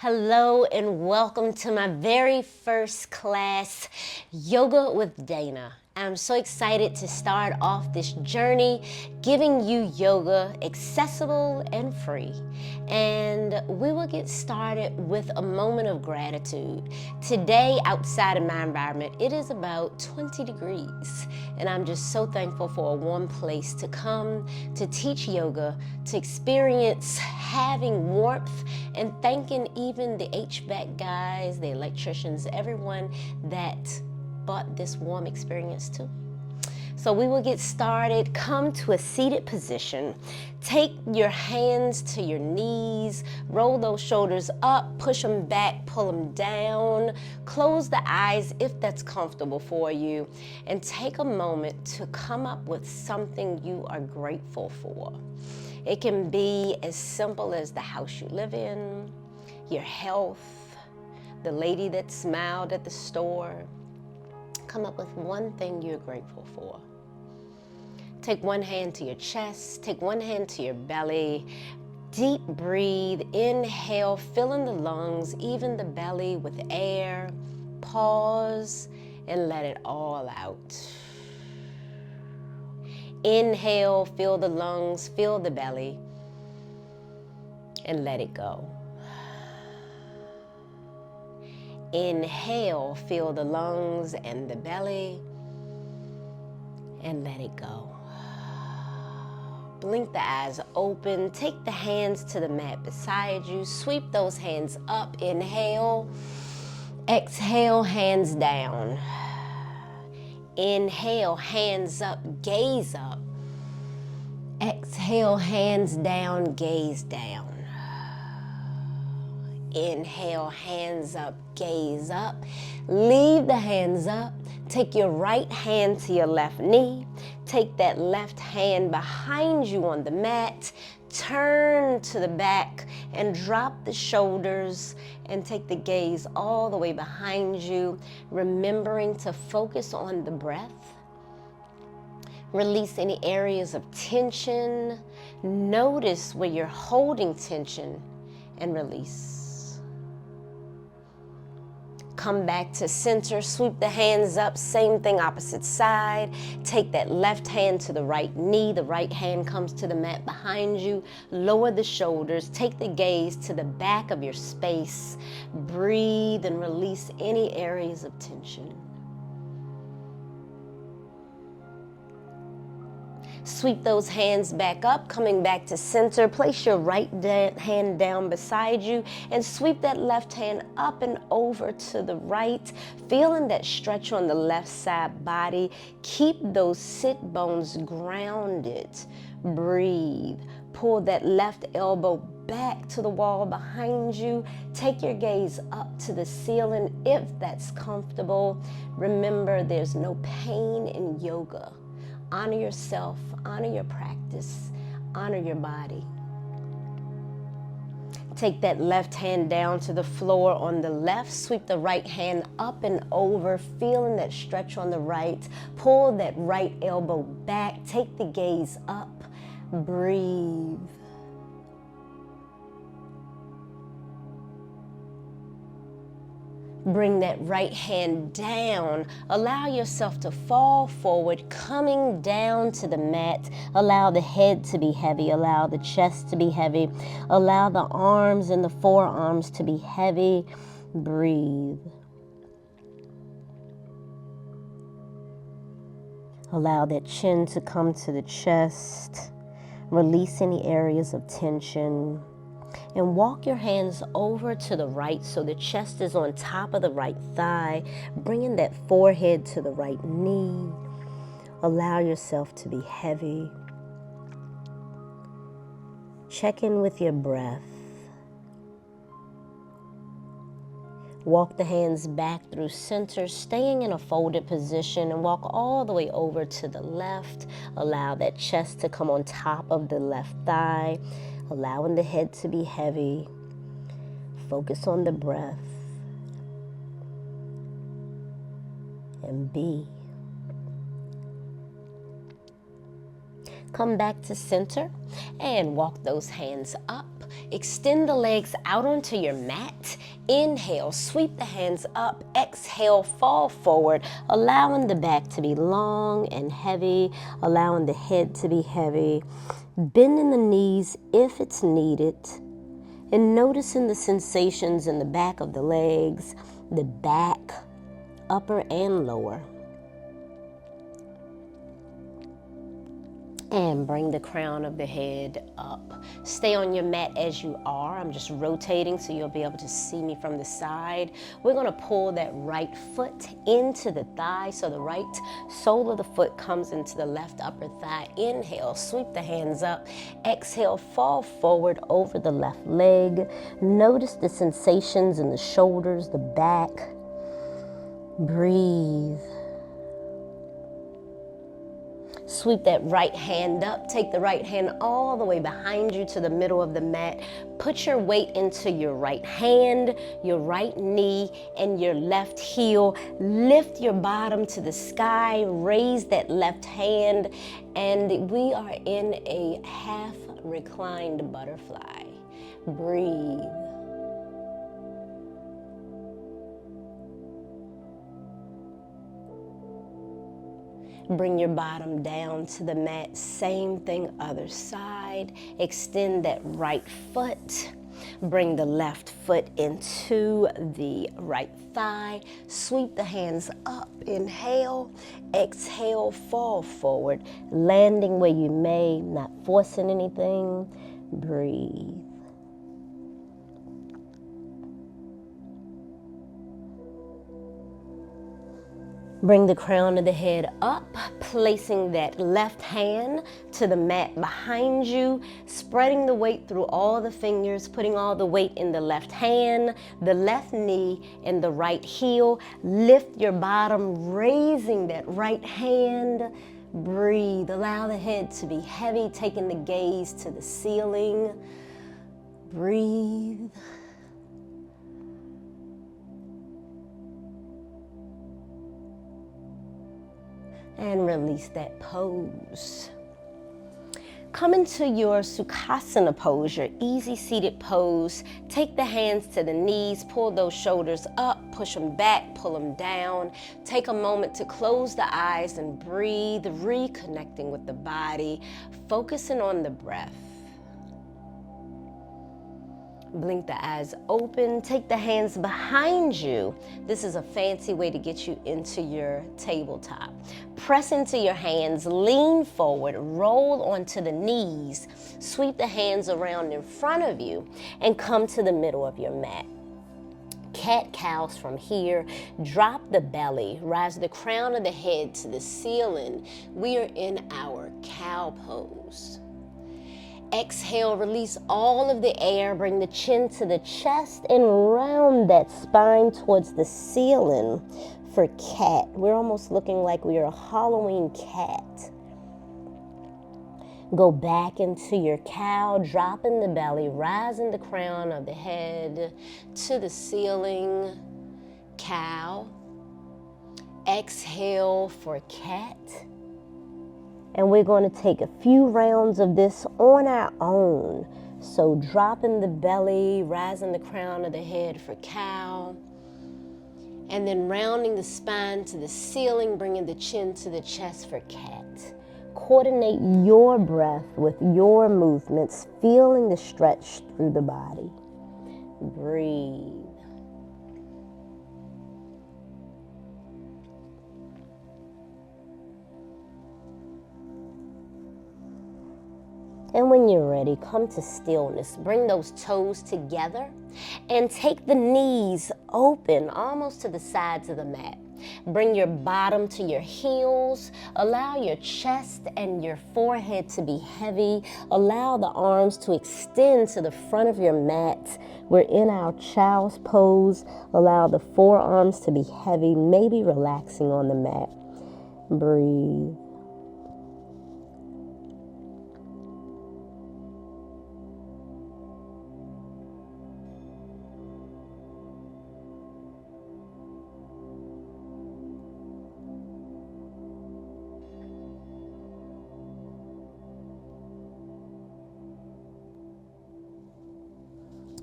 Hello and welcome to my very first class, Yoga with Dayna. I'm so excited to start off this journey giving you yoga accessible and free. And we will get started with a moment of gratitude. Today, outside of my environment, it is about 20 degrees. And I'm just so thankful for a warm place to come, to teach yoga, to experience having warmth, and thanking even the HVAC guys, the electricians, everyone that brought this warm experience too. So we will get started. Come to a seated position. Take your hands to your knees. Roll those shoulders up. Push them back. Pull them down. Close the eyes if that's comfortable for you. And take a moment to come up with something you are grateful for. It can be as simple as the house you live in, your health, the lady that smiled at the store. Come up with one thing you're grateful for. Take one hand to your chest, take one hand to your belly. Deep breathe, inhale, filling the lungs, even the belly with air. Pause and let it all out. Inhale, fill the lungs, fill the belly, and let it go. Inhale, fill the lungs and the belly, and let it go. Blink the eyes open. Take the hands to the mat beside you. Sweep those hands up. Inhale. Exhale, hands down. Inhale, hands up, gaze up. Exhale, hands down, gaze down. Inhale, hands up, gaze up. Leave the hands up. Take your right hand to your left knee. Take that left hand behind you on the mat. Turn to the back and drop the shoulders and take the gaze all the way behind you, remembering to focus on the breath. Release any areas of tension. Notice where you're holding tension and release. Come back to center, sweep the hands up, same thing, opposite side. Take that left hand to the right knee, the right hand comes to the mat behind you. Lower the shoulders, take the gaze to the back of your space. Breathe and release any areas of tension. Sweep those hands back up, coming back to center. Place your right hand down beside you and sweep that left hand up and over to the right, feeling that stretch on the left side body. Keep those sit bones grounded. Breathe. Pull that left elbow back to the wall behind you. Take your gaze up to the ceiling if that's comfortable. Remember, there's no pain in yoga. Honor yourself, honor your practice, honor your body. Take that left hand down to the floor on the left. Sweep the right hand up and over, feeling that stretch on the right. Pull that right elbow back. Take the gaze up. Breathe. Bring that right hand down. Allow yourself to fall forward, coming down to the mat. Allow the head to be heavy. Allow the chest to be heavy. Allow the arms and the forearms to be heavy. Breathe. Allow that chin to come to the chest. Release any areas of tension. And walk your hands over to the right so the chest is on top of the right thigh, bringing that forehead to the right knee. Allow yourself to be heavy. Check in with your breath. Walk the hands back through center, staying in a folded position, and walk all the way over to the left. Allow that chest to come on top of the left thigh, allowing the head to be heavy. Focus on the breath. And be. Come back to center and walk those hands up. Extend the legs out onto your mat. Inhale, sweep the hands up. Exhale, fall forward, allowing the back to be long and heavy, allowing the head to be heavy. Bending the knees if it's needed, and noticing the sensations in the back of the legs, the back, upper and lower. And bring the crown of the head up. Stay on your mat as you are. I'm just rotating so you'll be able to see me from the side. We're gonna pull that right foot into the thigh so the right sole of the foot comes into the left upper thigh. Inhale, sweep the hands up. Exhale, fall forward over the left leg. Notice the sensations in the shoulders, the back. Breathe. Sweep that right hand up. Take the right hand all the way behind you to the middle of the mat. Put your weight into your right hand, your right knee, and your left heel. Lift your bottom to the sky. Raise that left hand. And we are in a half reclined butterfly. Breathe. Bring your bottom down to the mat. Same thing, other side. Extend that right foot. Bring the left foot into the right thigh. Sweep the hands up. Inhale. Exhale, fall forward. Landing where you may, not forcing anything. Breathe. Bring the crown of the head up, placing that left hand to the mat behind you, spreading the weight through all the fingers, putting all the weight in the left hand, the left knee, and the right heel. Lift your bottom, raising that right hand. Breathe. Allow the head to be heavy, taking the gaze to the ceiling. Breathe. And release that pose. Come into your Sukhasana pose, your easy seated pose. Take the hands to the knees, pull those shoulders up, push them back, pull them down. Take a moment to close the eyes and breathe, reconnecting with the body, focusing on the breath. Blink the eyes open. Take the hands behind you. This is a fancy way to get you into your tabletop. Press into your hands, lean forward, roll onto the knees. Sweep the hands around in front of you and come to the middle of your mat. Cat-cows from here. Drop the belly, rise the crown of the head to the ceiling. We are in our cow pose. Exhale, release all of the air, bring the chin to the chest and round that spine towards the ceiling for cat. We're almost looking like we are a Halloween cat. Go back into your cow, dropping the belly, rising the crown of the head to the ceiling, cow. Exhale for cat. And we're going to take a few rounds of this on our own. So dropping the belly, rising the crown of the head for cow. And then rounding the spine to the ceiling, bringing the chin to the chest for cat. Coordinate your breath with your movements, feeling the stretch through the body. Breathe. And when you're ready, come to stillness. Bring those toes together and take the knees open almost to the sides of the mat. Bring your bottom to your heels. Allow your chest and your forehead to be heavy. Allow the arms to extend to the front of your mat. We're in our child's pose. Allow the forearms to be heavy, maybe relaxing on the mat. Breathe.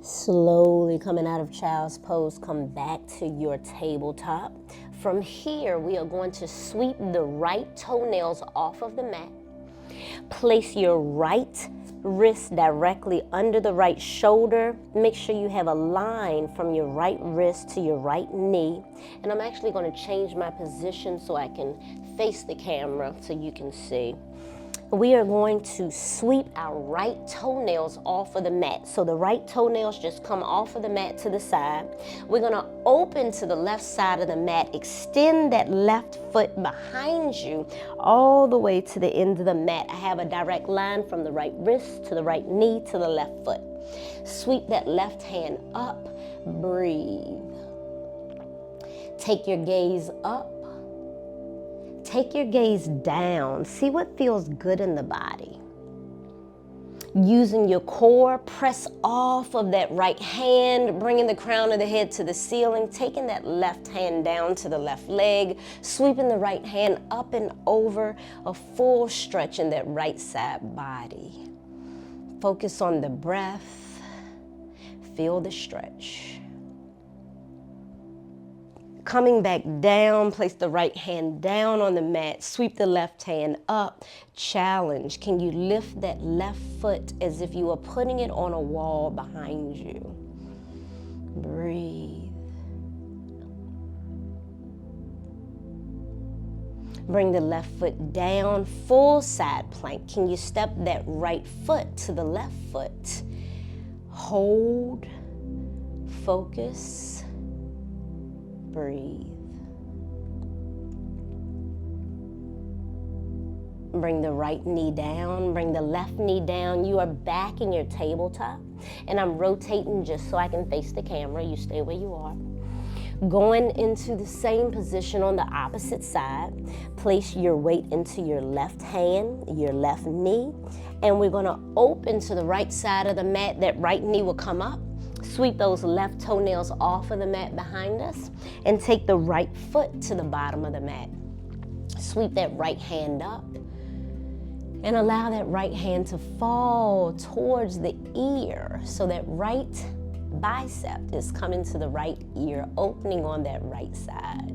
Slowly coming out of child's pose, come back to your tabletop. From here, we are going to sweep the right toenails off of the mat. Place your right wrist directly under the right shoulder. Make sure you have a line from your right wrist to your right knee. And I'm actually going to change my position so I can face the camera so you can see. We are going to sweep our right toenails off of the mat. So the right toenails just come off of the mat to the side. We're going to open to the left side of the mat, extend that left foot behind you all the way to the end of the mat. I have a direct line from the right wrist to the right knee to the left foot. Sweep that left hand up, breathe. Take your gaze up. Take your gaze down. See what feels good in the body. Using your core, press off of that right hand, bringing the crown of the head to the ceiling, taking that left hand down to the left leg, sweeping the right hand up and over, a full stretch in that right side body. Focus on the breath. Feel the stretch. Coming back down, place the right hand down on the mat, sweep the left hand up, challenge. Can you lift that left foot as if you were putting it on a wall behind you? Breathe. Bring the left foot down, full side plank. Can you step that right foot to the left foot? Hold, focus. Breathe. Bring the right knee down, bring the left knee down. You are back in your tabletop, and I'm rotating just so I can face the camera. You stay where you are. Going into the same position on the opposite side, place your weight into your left hand, your left knee, and we're gonna open to the right side of the mat. That right knee will come up. Sweep those left toenails off of the mat behind us and take the right foot to the bottom of the mat. Sweep that right hand up and allow that right hand to fall towards the ear so that right bicep is coming to the right ear, opening on that right side.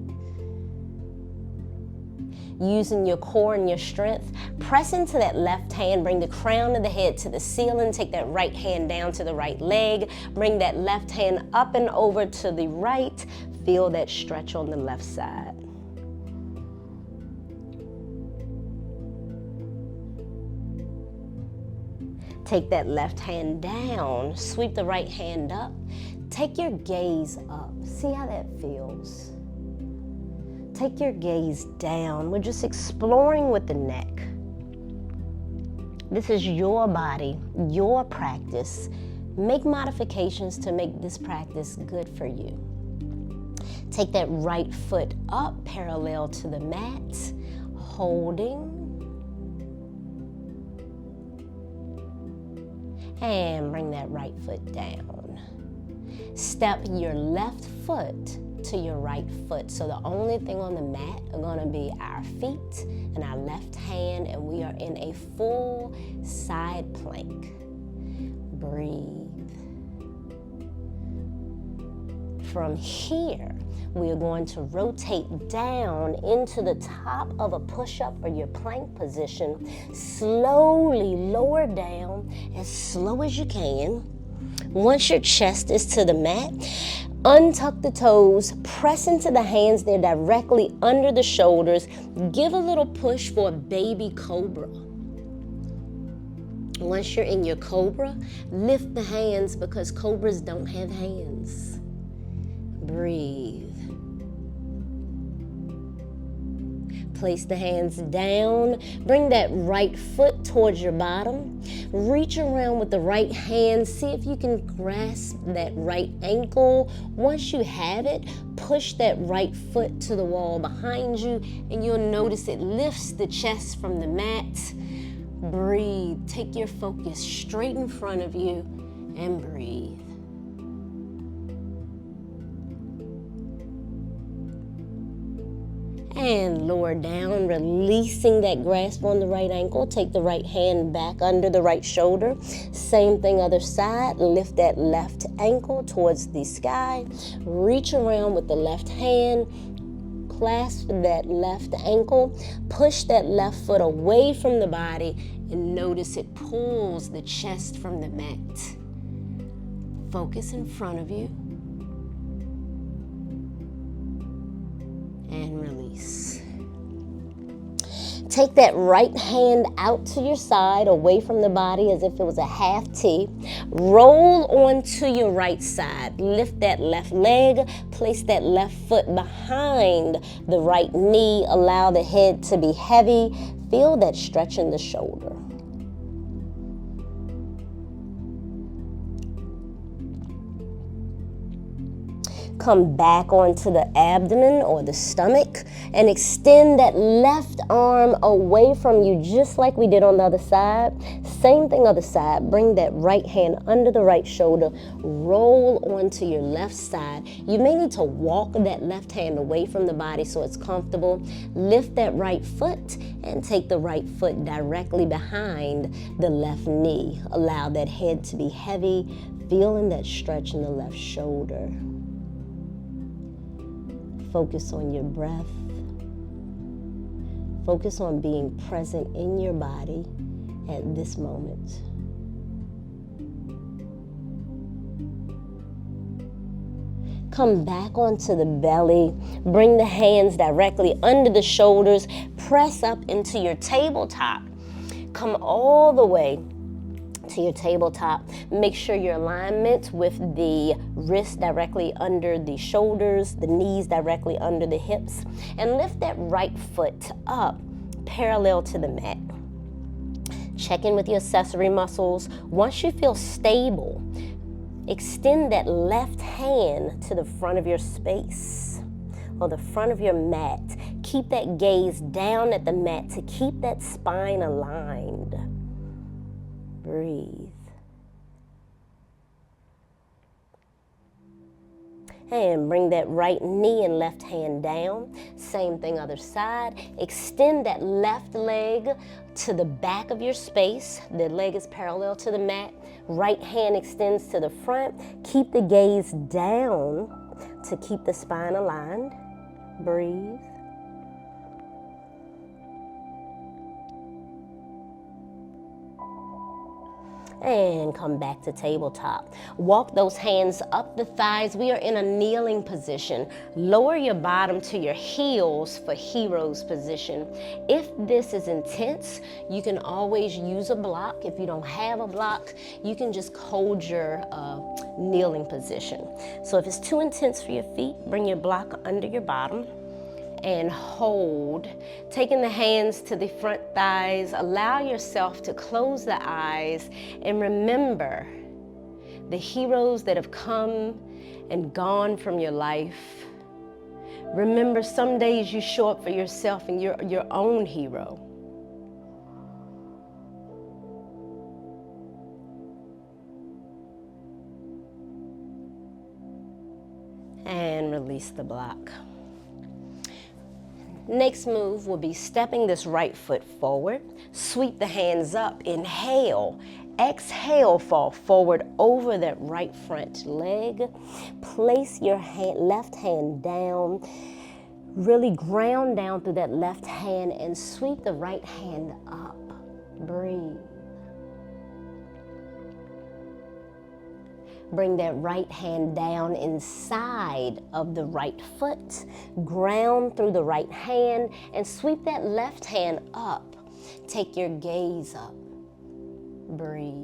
Using your core and your strength, press into that left hand, bring the crown of the head to the ceiling, take that right hand down to the right leg, bring that left hand up and over to the right, feel that stretch on the left side. Take that left hand down, sweep the right hand up, take your gaze up, see how that feels. Take your gaze down. We're just exploring with the neck. This is your body, your practice. Make modifications to make this practice good for you. Take that right foot up parallel to the mat, holding. And bring that right foot down. Step your left foot to your right foot. So the only thing on the mat are gonna be our feet and our left hand, and we are in a full side plank. Breathe. From here, we are going to rotate down into the top of a push-up or your plank position. Slowly lower down as slow as you can. Once your chest is to the mat, untuck the toes, press into the hands. They're directly under the shoulders. Give a little push for a baby cobra. Once you're in your cobra, lift the hands because cobras don't have hands. Breathe. Place the hands down. Bring that right foot towards your bottom. Reach around with the right hand. See if you can grasp that right ankle. Once you have it, push that right foot to the wall behind you, and you'll notice it lifts the chest from the mat. Breathe. Take your focus straight in front of you and breathe. And lower down, releasing that grasp on the right ankle. Take the right hand back under the right shoulder. Same thing other side. Lift that left ankle towards the sky. Reach around with the left hand. Clasp that left ankle. Push that left foot away from the body and notice it pulls the chest from the mat. Focus in front of you. And release. Take that right hand out to your side, away from the body as if it was a half T. Roll onto your right side. Lift that left leg. Place that left foot behind the right knee. Allow the head to be heavy. Feel that stretch in the shoulder. Come back onto the abdomen or the stomach and extend that left arm away from you just like we did on the other side. Same thing other side. Bring that right hand under the right shoulder. Roll onto your left side. You may need to walk that left hand away from the body so it's comfortable. Lift that right foot and take the right foot directly behind the left knee. Allow that head to be heavy, feeling that stretch in the left shoulder. Focus on your breath. Focus on being present in your body at this moment. Come back onto the belly. Bring the hands directly under the shoulders. Press up into your tabletop. Come all the way to your tabletop. Make sure your alignment with the wrist directly under the shoulders, the knees directly under the hips, and lift that right foot up parallel to the mat. Check in with your accessory muscles. Once you feel stable, extend that left hand to the front of your space or the front of your mat. Keep that gaze down at the mat to keep that spine aligned. Breathe. And bring that right knee and left hand down. Same thing other side. Extend that left leg to the back of your space. The leg is parallel to the mat. Right hand extends to the front. Keep the gaze down to keep the spine aligned. Breathe. And come back to tabletop. Walk those hands up the thighs. We are in a kneeling position. Lower your bottom to your heels for hero's position. If this is intense, you can always use a block. If you don't have a block, you can just hold your kneeling position. So if it's too intense for your feet, bring your block under your bottom and hold, taking the hands to the front thighs. Allow yourself to close the eyes and remember the heroes that have come and gone from your life. Remember, some days you show up for yourself and you're your own hero. And release the block. Next move will be stepping this right foot forward. Sweep the hands up. Inhale. Exhale, fall forward over that right front leg. Place your left hand down. Really ground down through that left hand and sweep the right hand up. Breathe. Bring that right hand down inside of the right foot. Ground through the right hand and sweep that left hand up. Take your gaze up. Breathe.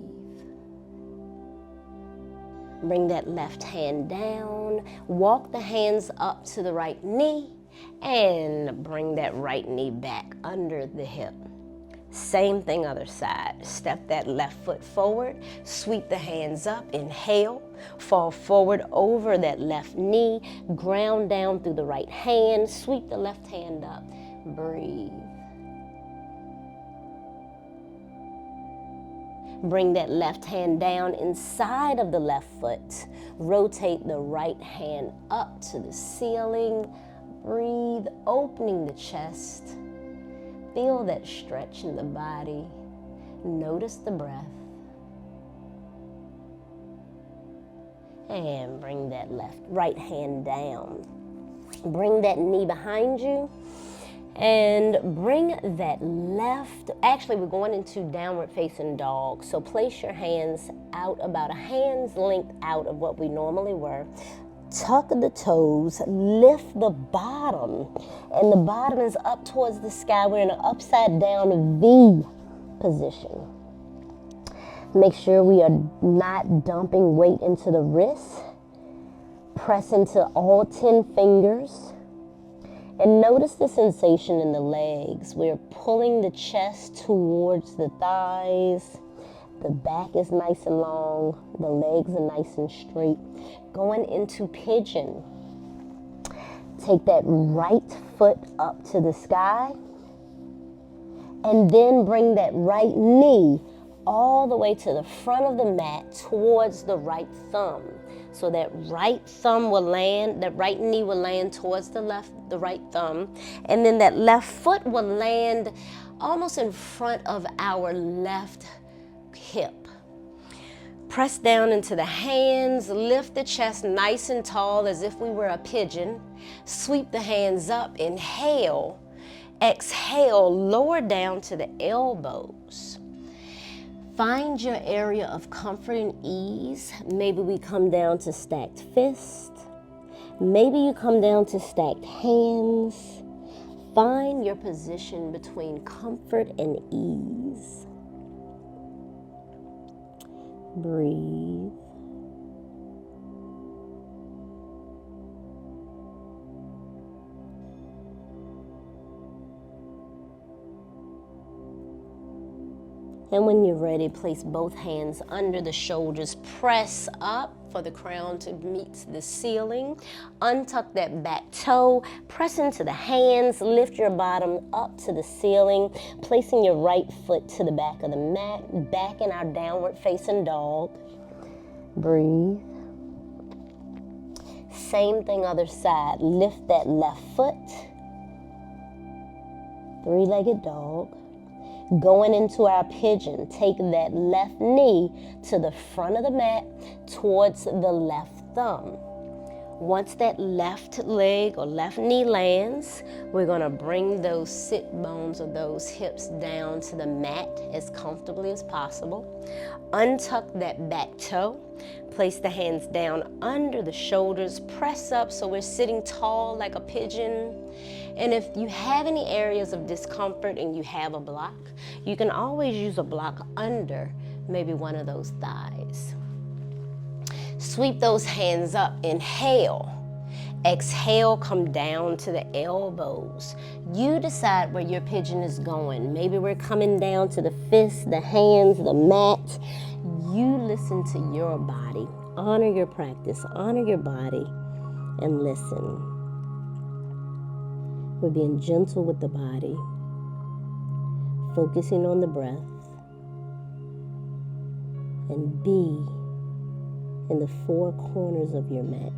Bring that left hand down. Walk the hands up to the right knee and bring that right knee back under the hip. Same thing other side. Step that left foot forward, sweep the hands up, inhale, fall forward over that left knee, ground down through the right hand, sweep the left hand up, breathe. Bring that left hand down inside of the left foot. Rotate the right hand up to the ceiling, Breathe, opening the chest. Feel that stretch in the body. Notice the breath. And bring that right hand down. Bring that knee behind you. And bring that left, actually we're going into downward facing dog. So place your hands out about a hand's length out of what we normally were. Tuck the toes, lift the bottom, and the bottom is up towards the sky. We're in an upside down V position. Make sure we are not dumping weight into the wrists. Press into all 10 fingers. And notice the sensation in the legs. We're pulling the chest towards the thighs. The back is nice and long. The legs are nice and straight. Going into pigeon. Take that right foot up to the sky. And then bring that right knee all the way to the front of the mat towards the right thumb. So that right thumb will land, that right knee will land towards the right thumb. And then that left foot will land almost in front of our left hip. Press down into the hands, lift the chest nice and tall as if we were a pigeon. Sweep the hands up, inhale. Exhale, lower down to the elbows. Find your area of comfort and ease. Maybe we come down to stacked fist. Maybe you come down to stacked hands. Find your position between comfort and ease. Breathe. And when you're ready, place both hands under the shoulders. Press up for the crown to meet the ceiling. Untuck that back toe. Press into the hands. Lift your bottom up to the ceiling. Placing your right foot to the back of the mat. Back in our downward facing dog. Breathe. Same thing other side. Lift that left foot. Three-legged dog. Going into our pigeon, take that left knee to the front of the mat towards the left thumb. Once that left leg or left knee lands, we're going to bring those sit bones or those hips down to the mat as comfortably as possible. Untuck that back toe. Place the hands down under the shoulders. Press up so we're sitting tall like a pigeon. And if you have any areas of discomfort and you have a block, you can always use a block under maybe one of those thighs. Sweep those hands up, inhale. Exhale, come down to the elbows. You decide where your pigeon is going. Maybe we're coming down to the fists, the hands, the mat. You listen to your body. Honor your practice, honor your body, and listen. We're being gentle with the body, focusing on the breath, and be in the four corners of your mat.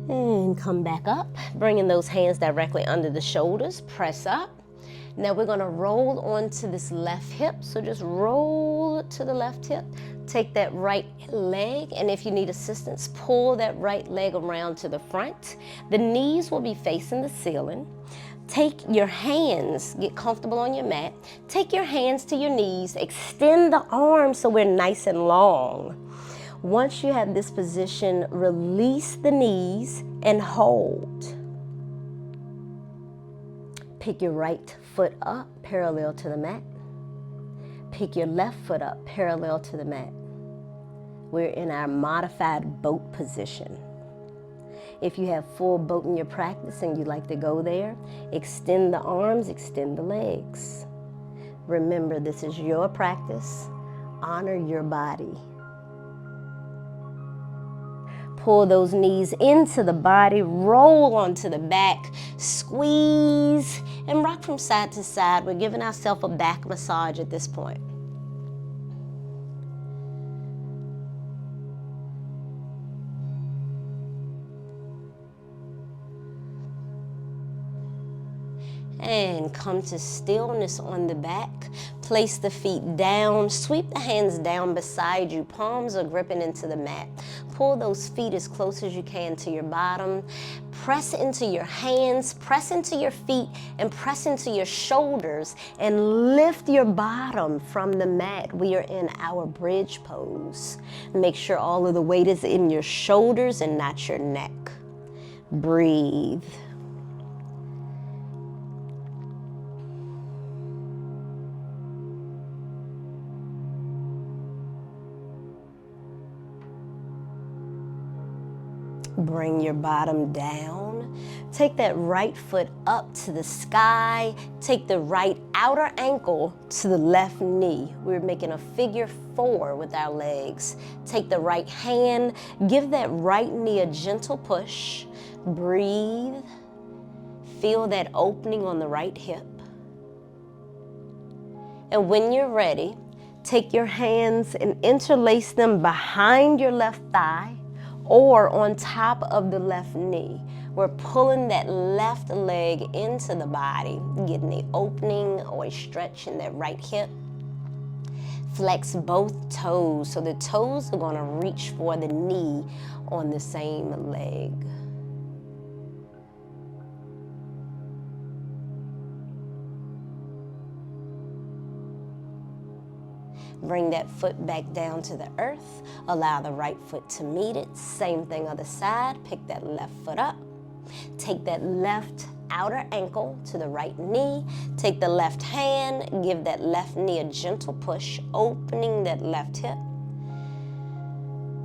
And come back up, bringing those hands directly under the shoulders, press up. Now we're gonna roll onto this left hip. So just roll to the left hip. Take that right leg, and if you need assistance, pull that right leg around to the front. The knees will be facing the ceiling. Take your hands, get comfortable on your mat. Take your hands to your knees, extend the arms so we're nice and long. Once you have this position, release the knees and hold. Pick your right foot up parallel to the mat. Pick your left foot up parallel to the mat. We're in our modified boat position. If you have full boat in your practice and you'd like to go there, extend the arms, extend the legs. Remember, this is your practice. Honor your body. Pull those knees into the body, roll onto the back, squeeze, and rock from side to side. We're giving ourselves a back massage at this point. And come to stillness on the back. Place the feet down. Sweep the hands down beside you. Palms are gripping into the mat. Pull those feet as close as you can to your bottom. Press into your hands, press into your feet, and press into your shoulders, and lift your bottom from the mat. We are in our bridge pose. Make sure all of the weight is in your shoulders and not your neck. Breathe. Bring your bottom down. Take that right foot up to the sky. Take the right outer ankle to the left knee. We're making a figure 4 with our legs. Take the right hand. Give that right knee a gentle push. Breathe. Feel that opening on the right hip. And when you're ready, take your hands and interlace them behind your left thigh or on top of the left knee. We're pulling that left leg into the body, getting the opening or a stretch in that right hip. Flex both toes, so the toes are going to reach for the knee on the same leg. Bring that foot back down to the earth. Allow the right foot to meet it. Same thing other side. Pick that left foot up. Take that left outer ankle to the right knee. Take the left hand. Give that left knee a gentle push, opening that left hip.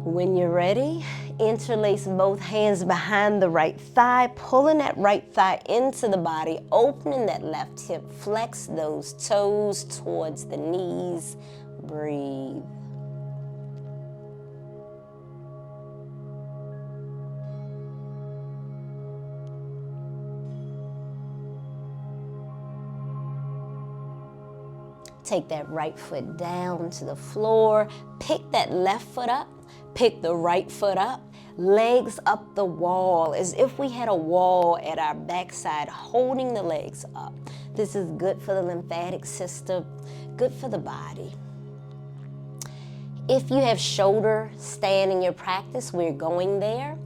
When you're ready, interlace both hands behind the right thigh, pulling that right thigh into the body, opening that left hip. Flex those toes towards the knees. Breathe. Take that right foot down to the floor. Pick that left foot up. Pick the right foot up. Legs up the wall, as if we had a wall at our backside, holding the legs up. This is good for the lymphatic system, good for the body. If you have shoulder stand in your practice, we're going there.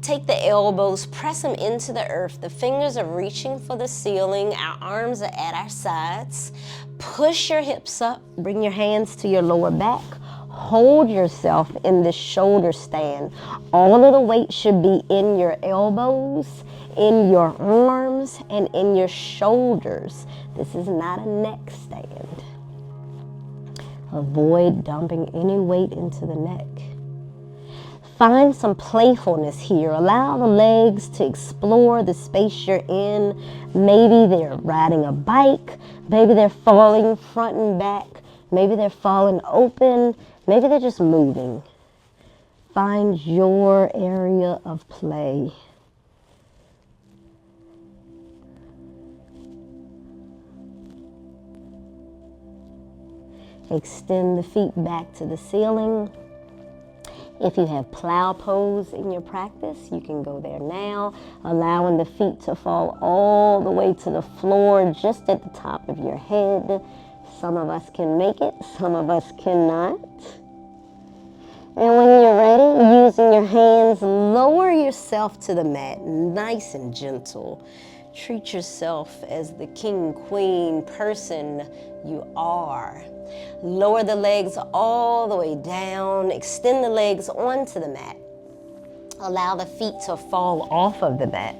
Take the elbows, press them into the earth. The fingers are reaching for the ceiling. Our arms are at our sides. Push your hips up. Bring your hands to your lower back. Hold yourself in the shoulder stand. All of the weight should be in your elbows, in your arms, and in your shoulders. This is not a neck stand. Avoid dumping any weight into the neck. Find some playfulness here. Allow the legs to explore the space you're in. Maybe they're riding a bike. Maybe they're falling front and back. Maybe they're falling open. Maybe they're just moving. Find your area of play. Extend the feet back to the ceiling. If you have plow pose in your practice, you can go there now, allowing the feet to fall all the way to the floor, just at the top of your head. Some of us can make it, some of us cannot. And when you're ready, using your hands, lower yourself to the mat, nice and gentle. Treat yourself as the king, queen person you are. Lower the legs all the way down. Extend the legs onto the mat. Allow the feet to fall off of the mat.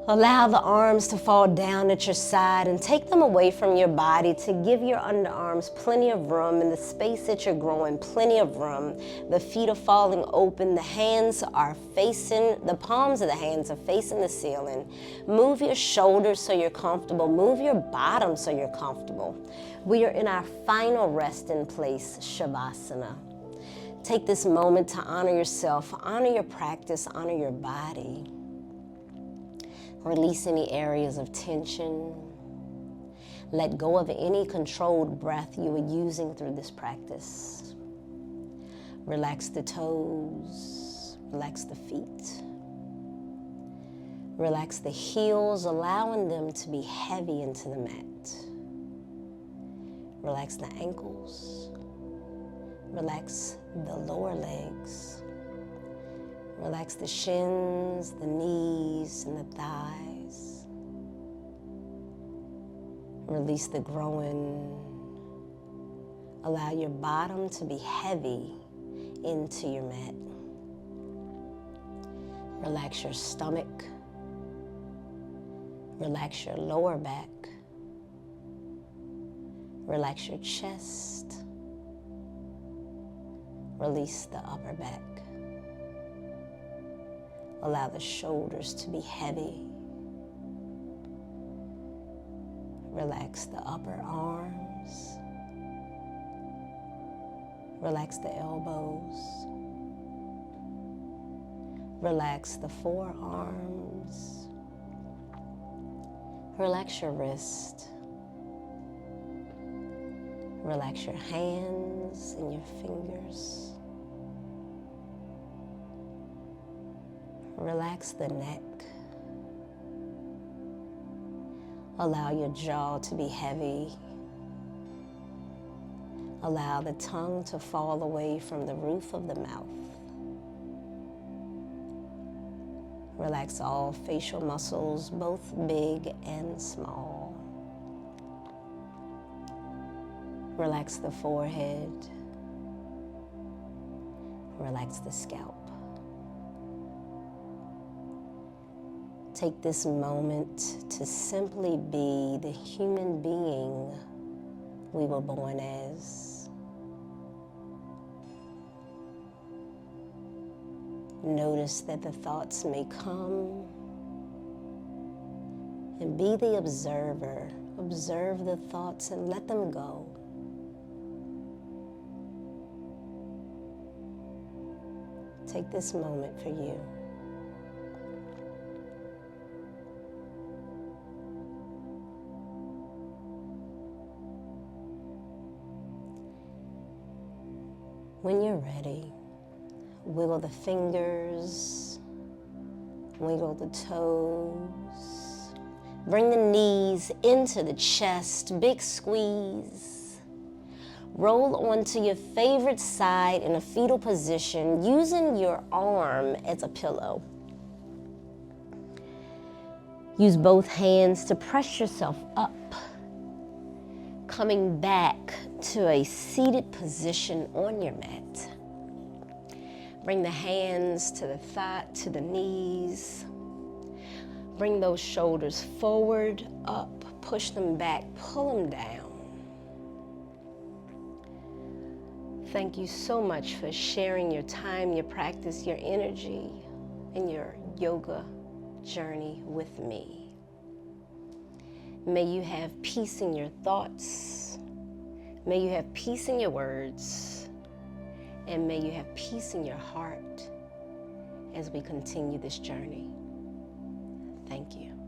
Allow the arms to fall down at your side and take them away from your body to give your underarms plenty of room. In the space that you're growing, plenty of room. The feet are falling open. The hands are facing, the palms of the hands are facing the ceiling. Move your shoulders so you're comfortable. Move your bottom so you're comfortable. We are in our final rest in place, Shavasana. Take this moment to honor yourself, honor your practice, honor your body. Release any areas of tension. Let go of any controlled breath you are using through this practice. Relax the toes, relax the feet. Relax the heels, allowing them to be heavy into the mat. Relax the ankles. Relax the lower legs. Relax the shins, the knees, and the thighs. Release the groin. Allow your bottom to be heavy into your mat. Relax your stomach. Relax your lower back. Relax your chest. Release the upper back. Allow the shoulders to be heavy. Relax the upper arms. Relax the elbows. Relax the forearms. Relax your wrist. Relax your hands and your fingers. Relax the neck. Allow your jaw to be heavy. Allow the tongue to fall away from the roof of the mouth. Relax all facial muscles, both big and small. Relax the forehead. Relax the scalp. Take this moment to simply be the human being we were born as. Notice that the thoughts may come, and be the observer. Observe the thoughts and let them go. Take this moment for you. When you're ready, wiggle the fingers, wiggle the toes, bring the knees into the chest, big squeeze. Roll onto your favorite side in a fetal position, using your arm as a pillow. Use both hands to press yourself up, coming back to a seated position on your mat. Bring the hands to the thigh, to the knees. Bring those shoulders forward, up, push them back, pull them down. Thank you so much for sharing your time, your practice, your energy, and your yoga journey with me. May you have peace in your thoughts. May you have peace in your words. And may you have peace in your heart as we continue this journey. Thank you.